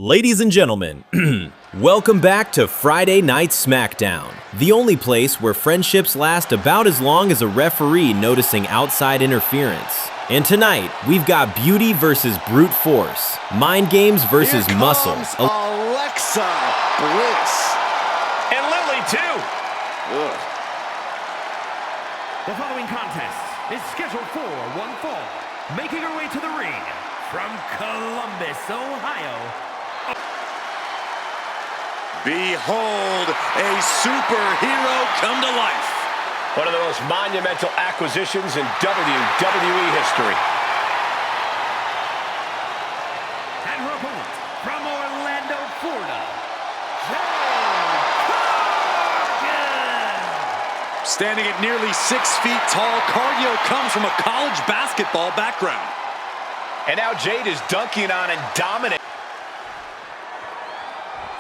Ladies and gentlemen, welcome back to Friday Night SmackDown, the only place where friendships last about as long as a referee noticing outside interference. And tonight, we've got beauty versus brute force, mind games versus muscle. Alexa Bliss. And Lily, too. Ugh. The following contest is scheduled for one fall. Making her way to the ring from Columbus, Ohio. Behold, a superhero come to life. One of the most monumental acquisitions in WWE history. And her opponent from Orlando, Florida, Jade. Standing at nearly 6 feet tall, Cargill comes from a college basketball background. And now Jade is dunking on and dominating.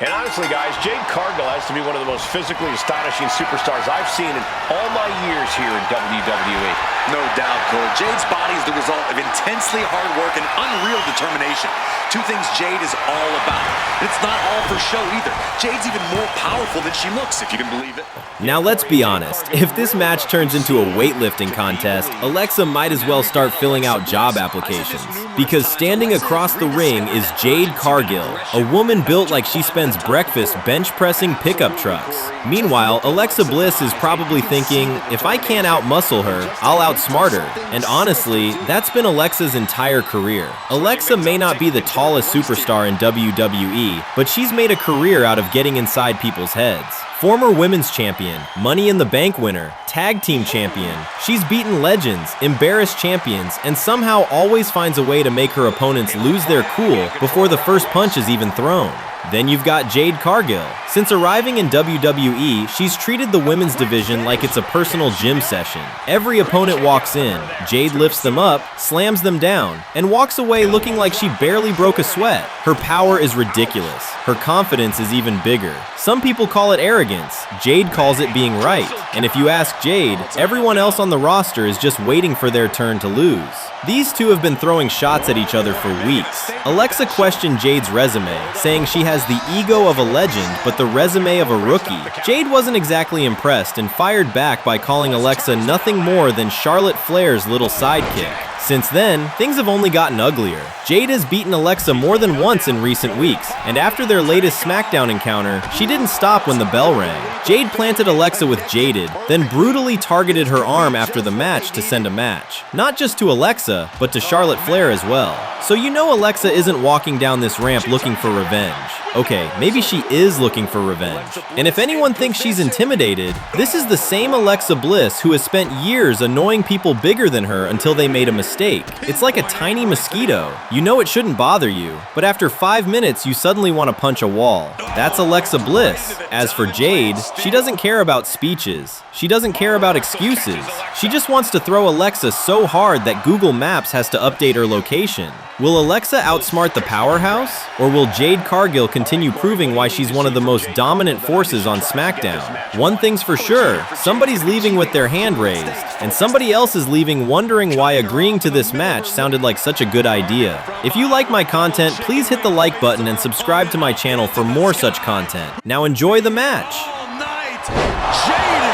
And honestly, guys, Jade Cargill has to be one of the most physically astonishing superstars I've seen in all my years here in WWE. No doubt, Cole. Jade's body is the result of intensely hard work and unreal determination. Two things Jade is all about. And it's not all for show either. Jade's even more powerful than she looks, if you can believe it. Now let's be honest, if this match turns into a weightlifting contest, Alexa might as well start filling out job applications. Because standing across the ring is Jade Cargill, a woman built like she spends breakfast bench pressing pickup trucks. Meanwhile, Alexa Bliss is probably thinking, if I can't out-muscle her, I'll outsmart her. And honestly, that's been Alexa's entire career. Alexa may not be the tallest superstar in WWE, but she's made a career out of getting inside people's heads. Former women's champion, Money in the Bank winner, tag team champion, she's beaten legends, embarrassed champions, and somehow always finds a way to make her opponents lose their cool before the first punch is even thrown. Then you've got Jade Cargill. Since arriving in WWE, she's treated the women's division like it's a personal gym session. Every opponent walks in, Jade lifts them up, slams them down, and walks away looking like she barely broke a sweat. Her power is ridiculous. Her confidence is even bigger. Some people call it arrogance. Jade calls it being right. And if you ask Jade, everyone else on the roster is just waiting for their turn to lose. These two have been throwing shots at each other for weeks. Alexa questioned Jade's resume, saying she has the ego of a legend but the resume of a rookie. Jade wasn't exactly impressed and fired back by calling Alexa nothing more than Charlotte Flair's little sidekick. Since then, things have only gotten uglier. Jade has beaten Alexa more than once in recent weeks, and after their latest SmackDown encounter, she didn't stop when the bell rang. Jade planted Alexa with Jaded, then brutally targeted her arm after the match to send a match. Not just to Alexa, but to Charlotte Flair as well. So you know Alexa isn't walking down this ramp looking for revenge. Okay, maybe she is looking for revenge. And if anyone thinks she's intimidated, this is the same Alexa Bliss who has spent years annoying people bigger than her until they made a mistake. It's like a tiny mosquito. You know it shouldn't bother you, but after 5 minutes you suddenly want to punch a wall. That's Alexa Bliss. As for Jade, she doesn't care about speeches. She doesn't care about excuses. She just wants to throw Alexa so hard that Google Maps has to update her location. Will Alexa outsmart the powerhouse? Or will Jade Cargill continue proving why she's one of the most dominant forces on SmackDown? One thing's for sure, somebody's leaving with their hand raised, and somebody else is leaving wondering why agreeing to this match sounded like such a good idea. If you like my content, please hit the like button and subscribe to my channel for more such content. Now enjoy the match. All night, Jaded.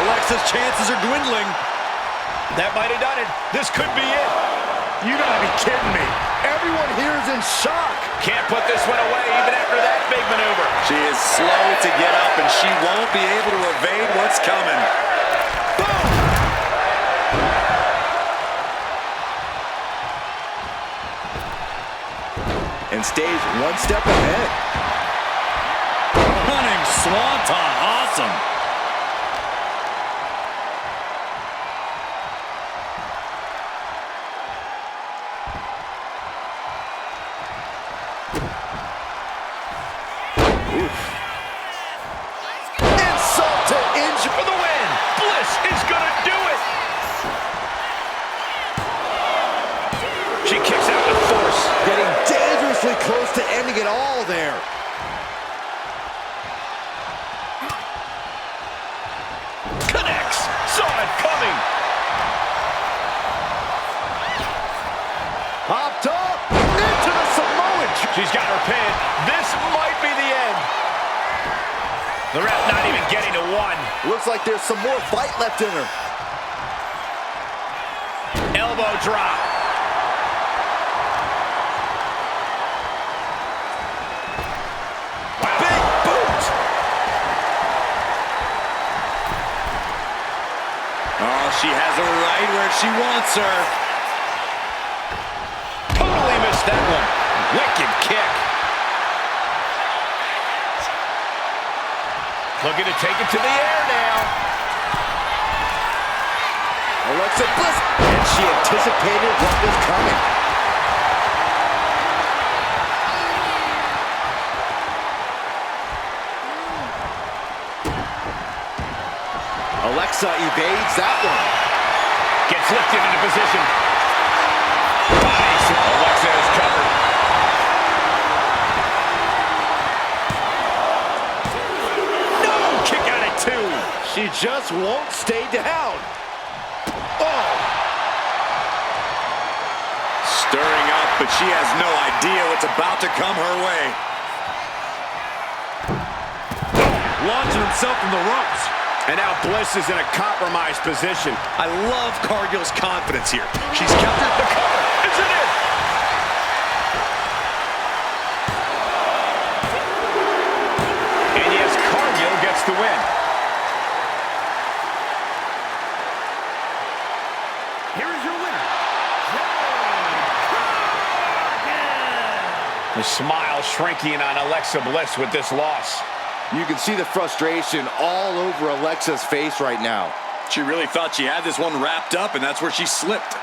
Alexa's chances are dwindling. That might have done it. This could be it. You gotta be kidding me. Everyone here is in shock. Can't put this one away even after that big maneuver. She is slow to get up, and she won't be able to evade what's coming. Boom! And stays one step ahead. Running swanton, awesome. Insult to injury For the win! Bliss is gonna do it! She kicks out with force. getting dangerously close to ending it all there. Connects! Saw it coming! Hopped up into the Samoan. She's got her pin. The ref not even getting to one. Looks like there's some more fight left in her. Elbow drop. Wow. Big boot. Oh, she has her right where she wants her. Totally missed that one. Wicked kick. Looking to take it to the air now. Alexa Bliss. And she anticipated what was coming. Alexa evades that one. Gets lifted into position. Nice. Alexa is covered. No! Kick out at two. She just won't stay down. Oh! Stirring up, but she has no idea what's about to come her way. Launching himself from the ropes. And now Bliss is in a compromised position. I love Cargill's confidence here. She's kept her. The cover. Is it in? And yes, Cargill gets the win. Here is your winner, The smile shrinking on Alexa Bliss with this loss. You can see the frustration all over Alexa's face right now. She really thought she had this one wrapped up, and that's where she slipped.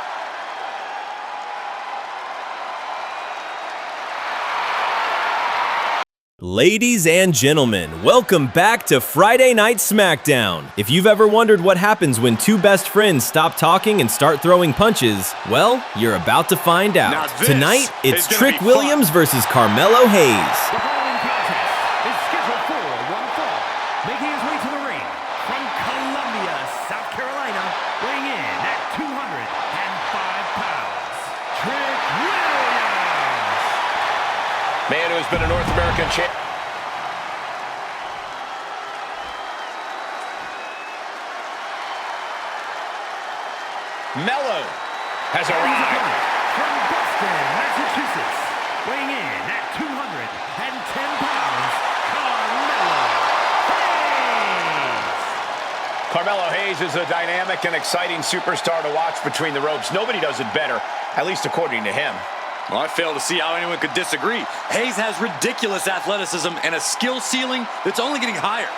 Ladies and gentlemen, welcome back to Friday Night SmackDown. If you've ever wondered what happens when two best friends stop talking and start throwing punches, well, you're about to find out. Tonight, it's Trick Williams versus Carmelo Hayes. The following contest is scheduled for one fall. Making his way to the ring from Columbia, South Carolina, weighing in at 205 pounds, Trick Williams. Man who has been a North American champ. Mello has arrived. From Boston, Massachusetts, weighing in at 210 pounds, Carmelo Hayes. Carmelo Hayes is a dynamic and exciting superstar to watch between the ropes. Nobody does it better, at least according to him. Well, I fail to see how anyone could disagree. Hayes has ridiculous athleticism and a skill ceiling that's only getting higher.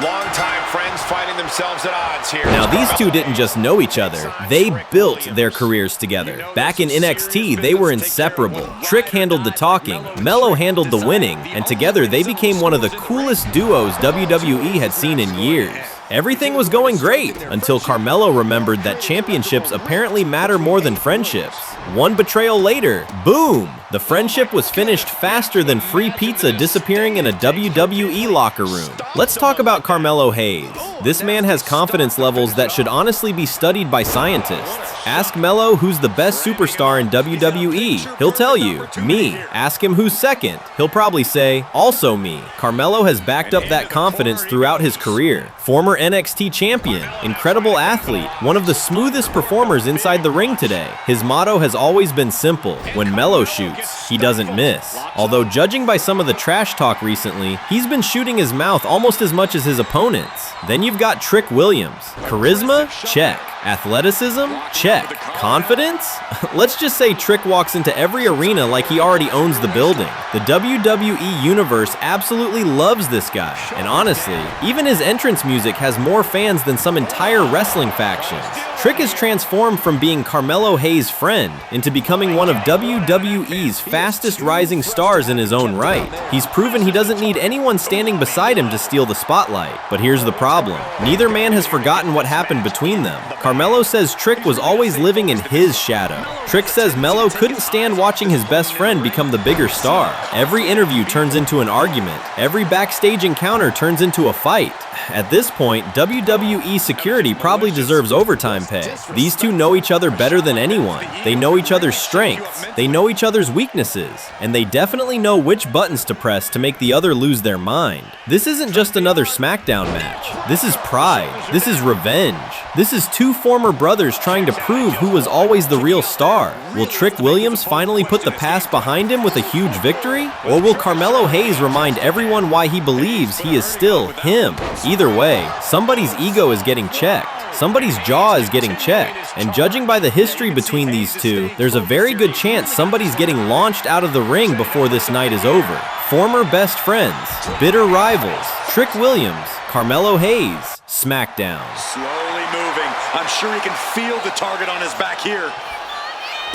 Longtime friends finding themselves at odds here. Now, these two didn't just know each other, they built their careers together. Back in NXT, they were inseparable. Trick handled the talking, Mello handled the winning, and together they became one of the coolest duos WWE had seen in years. Everything was going great until Carmelo remembered that championships apparently matter more than friendships. One betrayal later, boom! The friendship was finished faster than free pizza disappearing in a WWE locker room. Let's talk about Carmelo Hayes. This man has confidence levels that should honestly be studied by scientists. Ask Mello who's the best superstar in WWE. He'll tell you, me. Ask him who's second. He'll probably say, also me. Carmelo has backed up that confidence throughout his career. Former NXT champion, incredible athlete, one of the smoothest performers inside the ring today. His motto has always been simple: when Mello shoots, he doesn't miss. Although judging by some of the trash talk recently, he's been shooting his mouth almost as much as his opponents. Then you've got Trick Williams. Charisma? Check. Athleticism? Check. Confidence? Let's just say Trick walks into every arena like he already owns the building. The WWE Universe absolutely loves this guy, and honestly, even his entrance music has more fans than some entire wrestling factions. Trick is transformed from being Carmelo Hayes' friend into becoming one of WWE's fastest rising stars in his own right. He's proven he doesn't need anyone standing beside him to steal the spotlight. But here's the problem. Neither man has forgotten what happened between them. Carmelo says Trick was always living in his shadow. Trick says Melo couldn't stand watching his best friend become the bigger star. Every interview turns into an argument. Every backstage encounter turns into a fight. At this point, WWE security probably deserves overtime pay. These two know each other better than anyone. They know each other's strengths. They know each other's weaknesses. And they definitely know which buttons to press to make the other lose their mind. This isn't just another SmackDown match. This is pride. This is revenge. This is two former brothers trying to prove who was always the real star. Will Trick Williams finally put the past behind him with a huge victory? Or will Carmelo Hayes remind everyone why he believes he is still him? Either way, somebody's ego is getting checked. Somebody's jaw is getting checked, and judging by the history between these two, there's a very good chance somebody's getting launched out of the ring before this night is over. Former best friends, bitter rivals, Trick Williams, Carmelo Hayes, SmackDown. Slowly moving. I'm sure he can feel the target on his back here.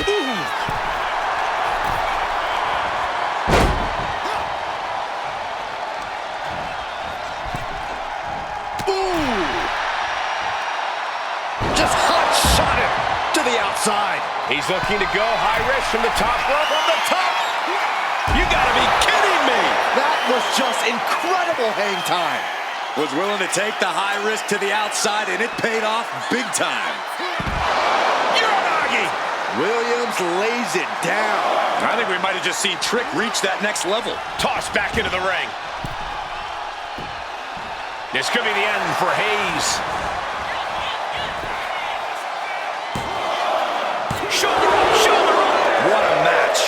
Ooh. Outside. He's looking to go high risk from the top rope on the top. You gotta be kidding me. That was just incredible hang time. Was willing to take the high risk to the outside, and it paid off big time. Uranagi. Williams lays it down. I think we might have just seen Trick reach that next level. Tossed back into the ring. This could be the end for Hayes. Shoulder up. What a match.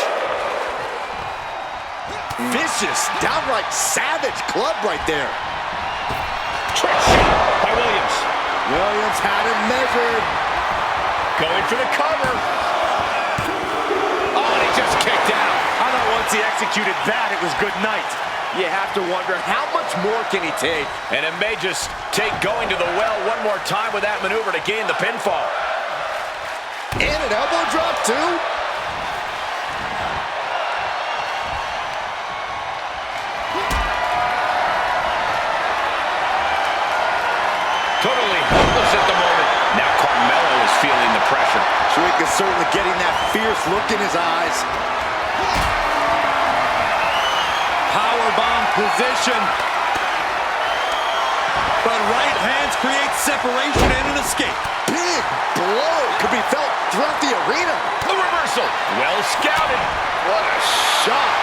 Vicious, downright savage club right there. Trick shot by Williams. Williams had it measured. Going for the cover. Oh, and he just kicked out. I thought once he executed that, it was good night. You have to wonder, how much more can he take? And it may just take going to the well one more time with that maneuver to gain the pinfall. And an elbow drop, too. Totally helpless at the moment. Now Carmelo is feeling the pressure. Trick is certainly getting that fierce look in his eyes. Powerbomb position. But right hands create separation and an escape. Big blow could be felt throughout the arena. The reversal. Well scouted. What a shot.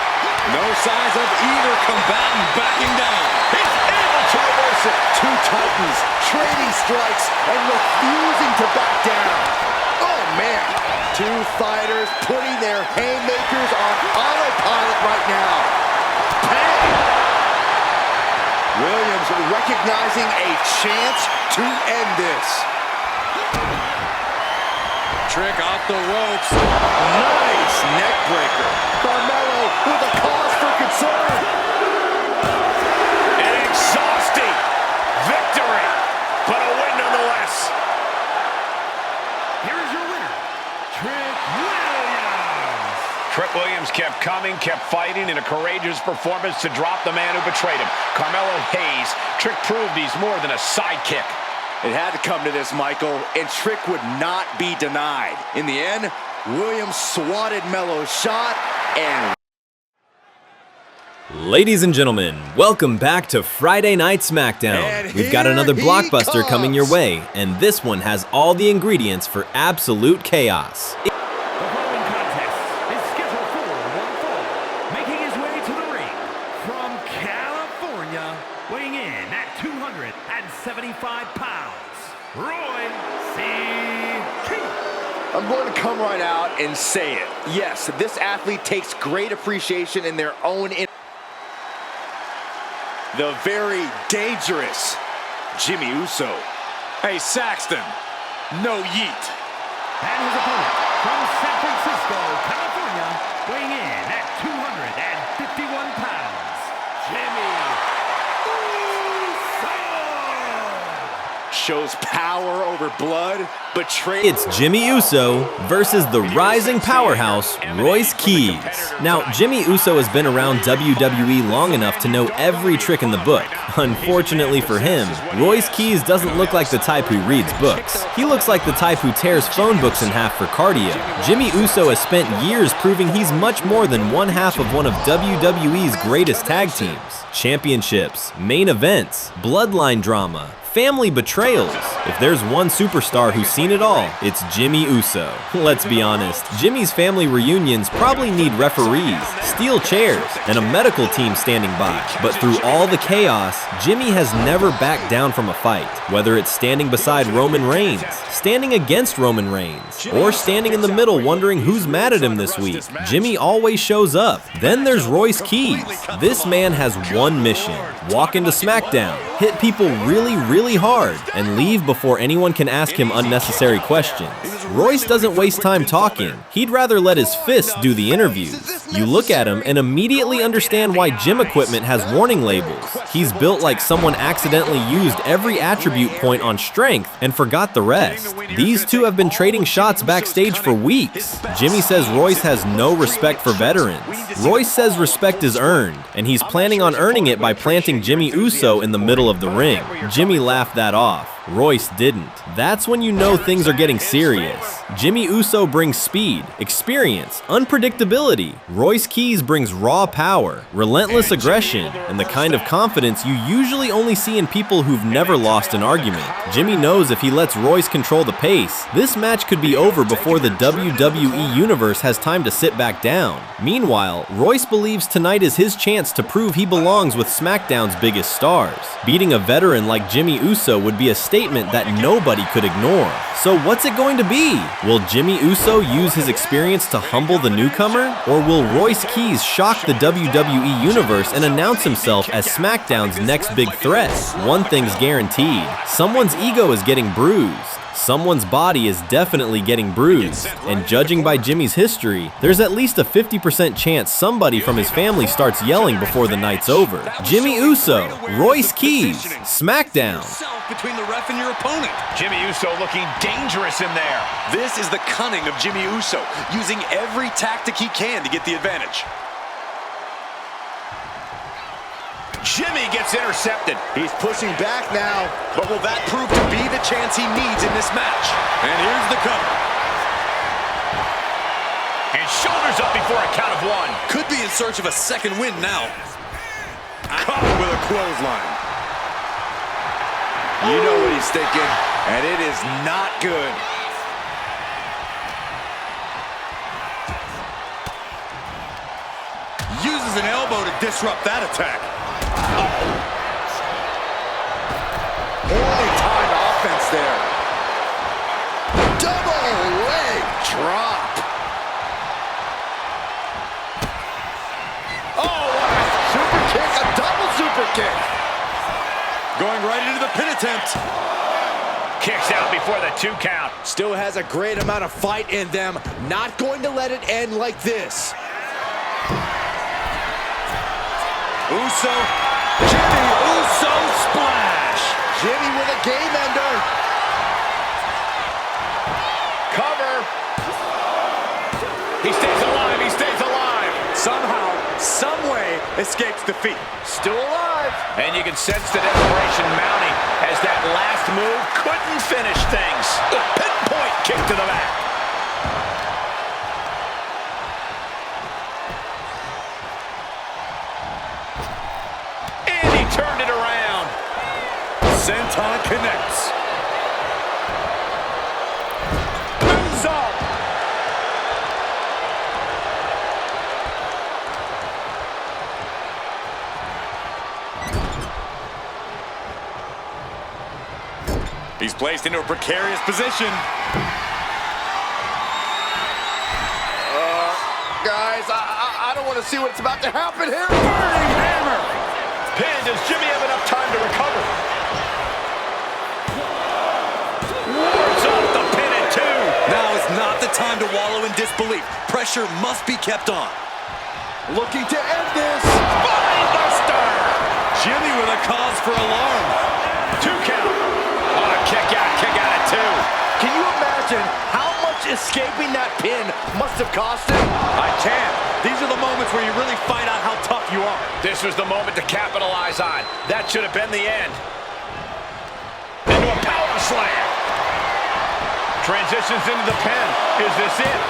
No signs of either combatant backing down. He's able to reverse it. Two titans trading strikes and refusing to back down. Oh, man. Two fighters putting their haymakers on autopilot right now. Bang! Williams recognizing a chance to end this. Trick off the ropes. Nice neck breaker. Carmelo with a cause for concern. An exhausting victory, but a win nonetheless. Here is your winner, Trick Williams. Trick Williams kept coming, kept fighting in a courageous performance to drop the man who betrayed him. Carmelo Hayes. Trick proved he's more than a sidekick. It had to come to this, Michael, and Trick would not be denied. In the end, Williams swatted Melo's shot and... Ladies and gentlemen, welcome back to Friday Night SmackDown. And We've got another here blockbuster he coming your comes. way, and this one has all the ingredients for absolute chaos. The following contest is scheduled for one fall. Making his way to the ring from California, weighing in at 275 pounds, Wwe Smackdown. I'm going to come right out and say it. Yes, this athlete takes great appreciation in their own... The very dangerous Jimmy Uso. Hey, Saxton, no yeet. And his opponent from San Francisco, California, weighing in at 251 pounds, Jimmy Uso. Chose power over blood, betrayed. It's Jimmy Uso versus the rising powerhouse, Royce Keys. Now, Jimmy Uso has been around WWE long enough to know every trick in the book. Unfortunately for him, Royce Keys doesn't look like the type who reads books. He looks like the type who tears phone books in half for cardio. Jimmy Uso has spent years proving he's much more than one half of one of WWE's greatest tag teams. Championships, main events, bloodline drama, family betrayals. If there's one superstar who's seen it all, it's Jimmy Uso. Let's be honest, Jimmy's family reunions probably need referees, steel chairs, and a medical team standing by. But through all the chaos, Jimmy has never backed down from a fight. Whether it's standing beside Roman Reigns, standing against Roman Reigns, or standing in the middle wondering who's mad at him this week, Jimmy always shows up. Then there's Royce Keys. This man has one mission: walk into SmackDown, hit people really hard, and leave before anyone can ask him unnecessary questions. Royce doesn't waste time talking. He'd rather let his fists do the interviews. You look at him and immediately understand why gym equipment has warning labels. He's built like someone accidentally used every attribute point on strength and forgot the rest. These two have been trading shots backstage for weeks. Jimmy says Royce has no respect for veterans. Royce says respect is earned, and he's planning on earning it by planting Jimmy Uso in the middle of the ring. Jimmy laughed that off. Royce didn't. That's when you know things are getting serious. Jimmy Uso brings speed, experience, unpredictability. Royce Keys brings raw power, relentless aggression, and the kind of confidence you usually only see in people who've never lost an argument. Jimmy knows if he lets Royce control the pace, this match could be over before the WWE Universe has time to sit back down. Meanwhile, Royce believes tonight is his chance to prove he belongs with SmackDown's biggest stars. Beating a veteran like Jimmy Uso would be a statement that nobody could ignore. So what's it going to be? Will Jimmy Uso use his experience to humble the newcomer? Or will Royce Keys shock the WWE Universe and announce himself as SmackDown's next big threat? One thing's guaranteed: someone's ego is getting bruised. Someone's body is definitely getting bruised, and judging by Jimmy's history, there's at least a 50% chance somebody from his family starts yelling before the night's over. Jimmy Uso, Royce Keys, SmackDown. Between the ref and your opponent. Jimmy Uso looking dangerous in there. This is the cunning of Jimmy Uso, using every tactic he can to get the advantage. Jimmy gets intercepted. He's pushing back now. But will that prove to be the chance he needs in this match? And here's the cover. And shoulders up before a count of one. Could be in search of a second win now. Caught with a clothesline. You know what he's thinking, and it is not good. Uses an elbow to disrupt that attack. Poorly timed offense there. Double leg drop. Oh, what a super kick, a double super kick. Going right into the pin attempt. Kicks out before the 2 count. Still has a great amount of fight in them. Not going to let it end like this. Uso. Jimmy Uso splash. Jimmy with a game ender. Cover. He stays alive. He stays alive. Somehow, someway, escapes defeat. Still alive. And you can sense the desperation mounting as that last move couldn't finish things. The pinpoint kick to the back. And he turned it around. Senton connects. Moonsault. He's placed into a precarious position. Guys, I don't want to see what's about to happen here. Burning hammer. Pin. Does Jimmy have enough time to recover? Wards off the pin at 2. Now is not the time to wallow in disbelief. Pressure must be kept on. Looking to end this. Spinebuster. Jimmy with a cause for alarm. 2 count. On a Kick out at 2. Can you imagine how much escaping that pin must have cost him? I can. These are the moments where you really find out how tough you are. This was the moment to capitalize on. That should have been the end. Into a power slam. Transitions into the pin. Is this it?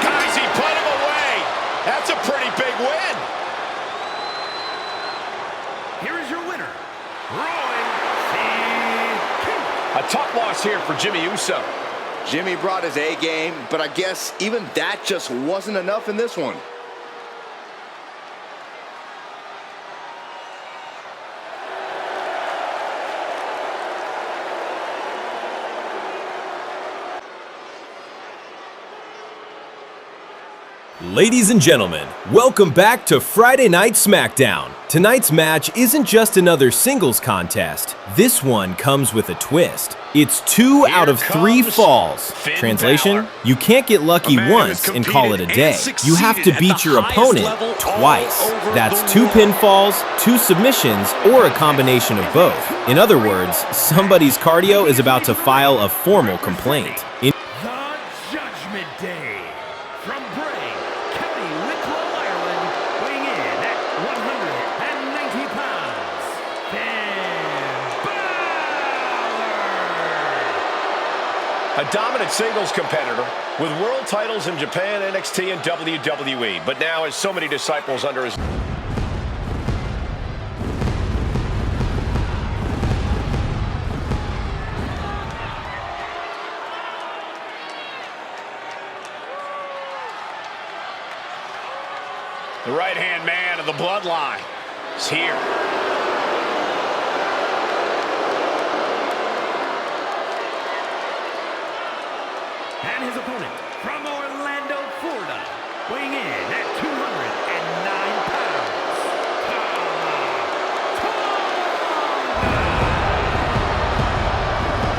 Guys, he put him away. That's a pretty big win. Here is your winner, Wwe. A tough loss here for Jimmy Uso. Jimmy brought his A game, but I guess even that just wasn't enough in this one. Ladies and gentlemen, welcome back to Friday Night SmackDown. Tonight's match isn't just another singles contest. This one comes with a twist. It's 2 out of 3 falls. Translation, you can't get lucky once and call it a day. You have to beat your opponent twice. That's 2 pinfalls, 2 submissions, or a combination of both. In other words, somebody's cardio is about to file a formal complaint. The Judgment Day. From Bray, County Wicklow, Ireland, weighing in at 190 pounds, Finn Balor. A dominant singles competitor with world titles in Japan, NXT, and WWE, but now has so many disciples under his... The right-hand man of the bloodline is here. And his opponent from Orlando, Florida, weighing in at 209 pounds,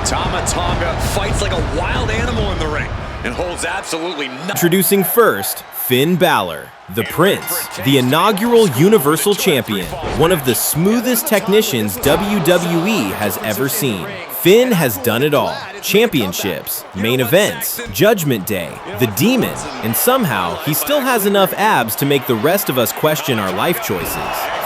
Tama Tonga fights like a wild animal in the ring and holds absolutely nothing. Introducing first, Finn Balor, the Prince, the inaugural Universal Champion, one of the smoothest technicians WWE has ever seen. Finn has done it all. Championships, main events, Judgment Day, the Demon, and somehow he still has enough abs to make the rest of us question our life choices.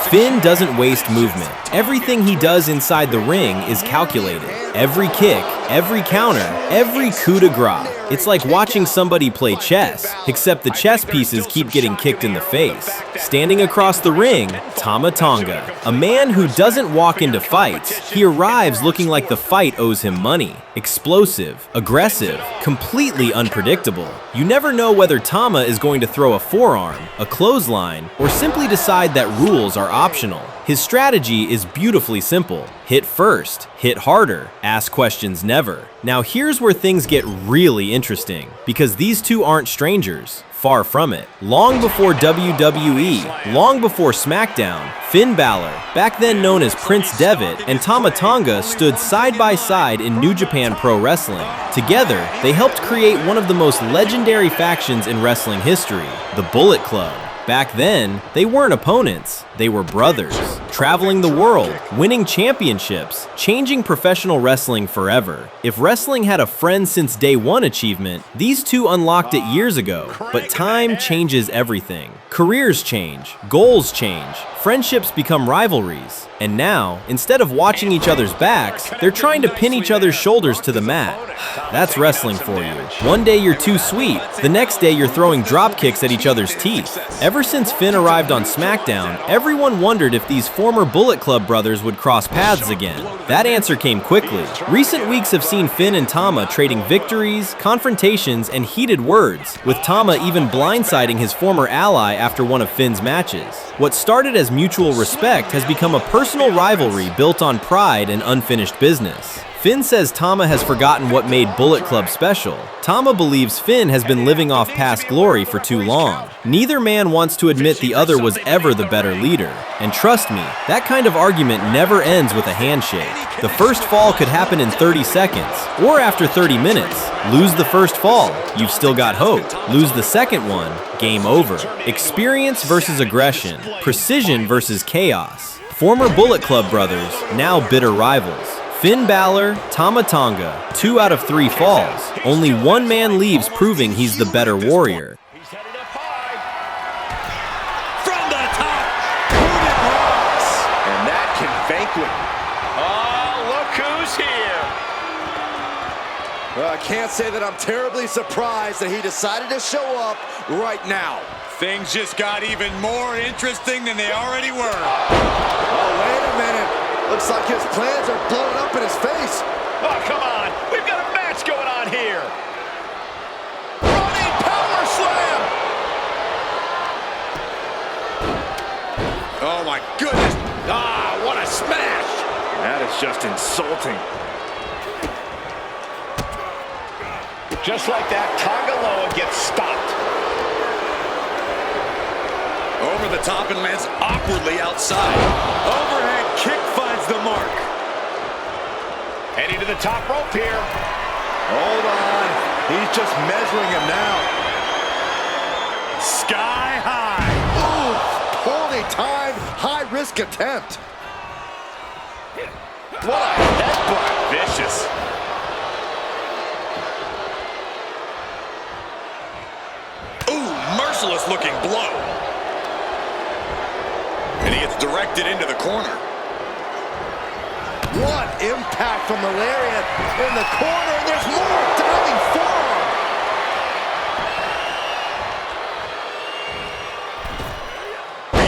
Finn doesn't waste movement. Everything he does inside the ring is calculated. Every kick, every counter, every coup de grace. It's like watching somebody play chess, except the chess pieces keep getting kicked in the face. Standing across the ring, Tama Tonga, a man who doesn't walk into fights. He arrives looking like the fight owes him money. Explosive, aggressive, completely unpredictable. You never know whether Tama is going to throw a forearm, a clothesline, or simply decide that rules are optional. His strategy is beautifully simple. Hit first, hit harder, ask questions never. Now here's where things get really interesting, because these two aren't strangers. Far from it. Long before WWE, long before SmackDown, Finn Balor, back then known as Prince Devitt, and Tama Tonga stood side by side in New Japan Pro Wrestling. Together, they helped create one of the most legendary factions in wrestling history, the Bullet Club. Back then, they weren't opponents, they were brothers, traveling the world, winning championships, changing professional wrestling forever. If wrestling had a friend since day one achievement, these two unlocked it years ago. But time changes everything. Careers change, goals change, friendships become rivalries. And now, instead of watching each other's backs, they're trying to pin each other's shoulders to the mat. That's wrestling for you. One day you're too sweet, the next day you're throwing drop kicks at each other's teeth. Ever since Finn arrived on SmackDown, everyone wondered if these former Bullet Club brothers would cross paths again. That answer came quickly. Recent weeks have seen Finn and Tama trading victories, confrontations, and heated words, with Tama even blindsiding his former ally after one of Finn's matches. What started as mutual respect has become a personal rivalry built on pride and unfinished business. Finn says Tama has forgotten what made Bullet Club special. Tama believes Finn has been living off past glory for too long. Neither man wants to admit the other was ever the better leader. And trust me, that kind of argument never ends with a handshake. The first fall could happen in 30 seconds, or after 30 minutes. Lose the first fall, you've still got hope. Lose the second one, game over. Experience versus aggression, precision versus chaos. Former Bullet Club brothers, now bitter rivals. Finn Balor, Tama Tonga, 2 out of 3 falls. Only one man leaves, proving he's the better warrior. He's headed up high. From the top, Rooted rocks. And that can vanquish. Oh, look who's here. Well, I can't say that I'm terribly surprised that he decided to show up right now. Things just got even more interesting than they already were. Oh, wait a minute. Looks like his plans are blowing up in his face. Oh, come on. We've got a match going on here. Running power slam. Oh my goodness. Ah, what a smash. That is just insulting. Just like that, Tonga Loa gets stopped. Over the top and lands awkwardly outside. Overhead kick finds the mark. Heading to the top rope here. Hold on. He's just measuring him now. Sky high. Ooh, poorly timed, high-risk attempt. What a headbutt. Vicious. Ooh, merciless looking blow. And he gets directed into the corner. What impact from the lariat in the corner. And there's more diving forearm.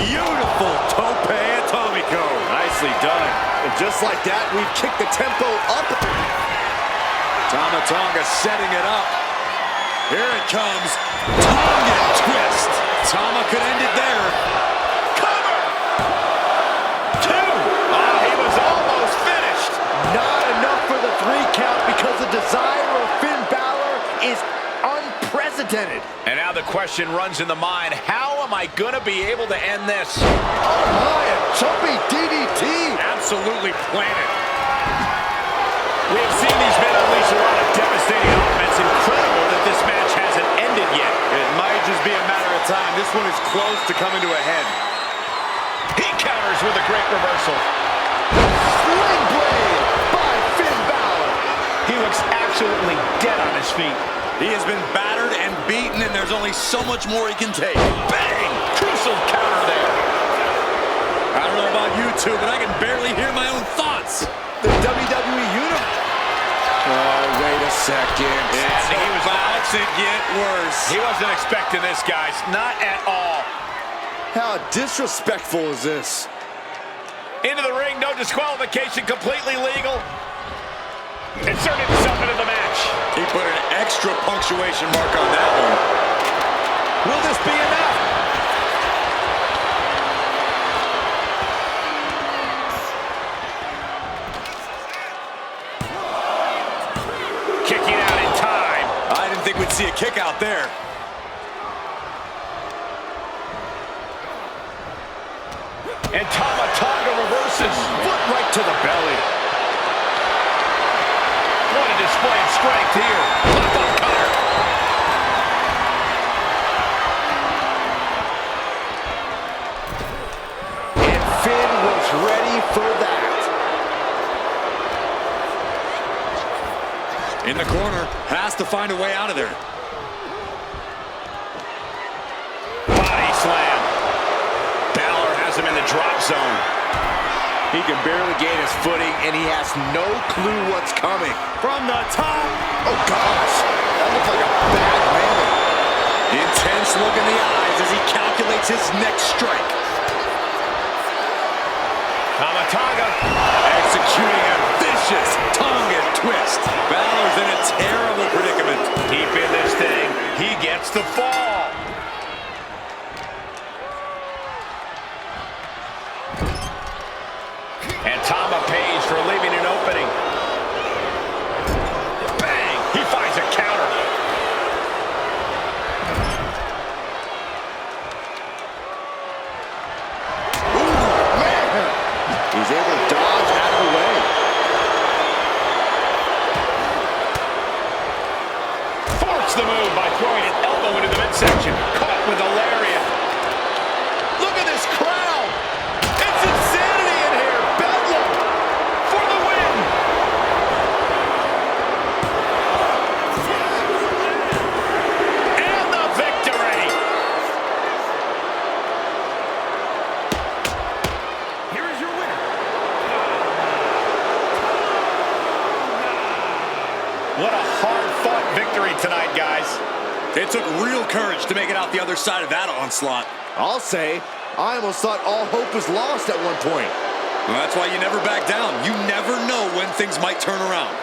Beautiful tope atomico. Nicely done. And just like that, we've kicked the tempo up. Tama Tonga setting it up. Here it comes. Tonga twist. Tama could end it there. Cover! 2. Oh, he was almost finished. Not enough for the 3 count because the desire of Finn Balor is unprecedented. And now the question runs in the mind, how am I going to be able to end this? Oh my, a jumping DDT. Absolutely planted. We have seen these men unleash a lot of devastating elements. Incredible that this match hasn't ended yet. It might just be a matter of time. This one is close to coming to a head. He counters with a great reversal. Sling blade by Finn Balor. He looks absolutely dead on his feet. He has been battered and beaten, and there's only so much more he can take. Bang! Crucial counter there. I don't know about you two, but I can barely hear my own thoughts. The WWE Universe. Oh, wait a second. And he was about to get worse. He wasn't expecting this, guys. Not at all. How disrespectful is this? Into the ring, no disqualification, completely legal. Inserted himself into the match. He put an extra punctuation mark on that one. Will this be enough? Kicking out in time. I didn't think we'd see a kick out there. And Tama Tonga reverses. Foot right to the belly. What a display of strength here. Pop-up cutter. And Finn was ready for that. In the corner, has to find a way out of there. Body slam. Balor has him in the drop zone. He can barely gain his footing, and he has no clue what's coming. From the top. Oh, gosh. That looked like a bad landing. Intense look in the eyes as he calculates his next strike. Tama Tonga. Executing a vicious Tonga twist. Balor's in a terrible predicament. Deep in this thing, he gets the fall. And Tama pays for leaving an opening. Bang! He finds a counter. Ooh, man. He's able to dodge out of the way. Force the move by throwing an elbow into the midsection. Caught with a lariat. Look at this crowd. It's insanity in here. Bedlam for the win. What a hard-fought victory tonight, guys. It took real courage to make it out the other side of that onslaught. I'll say, I almost thought all hope was lost at one point. Well, that's why you never back down. You never know when things might turn around.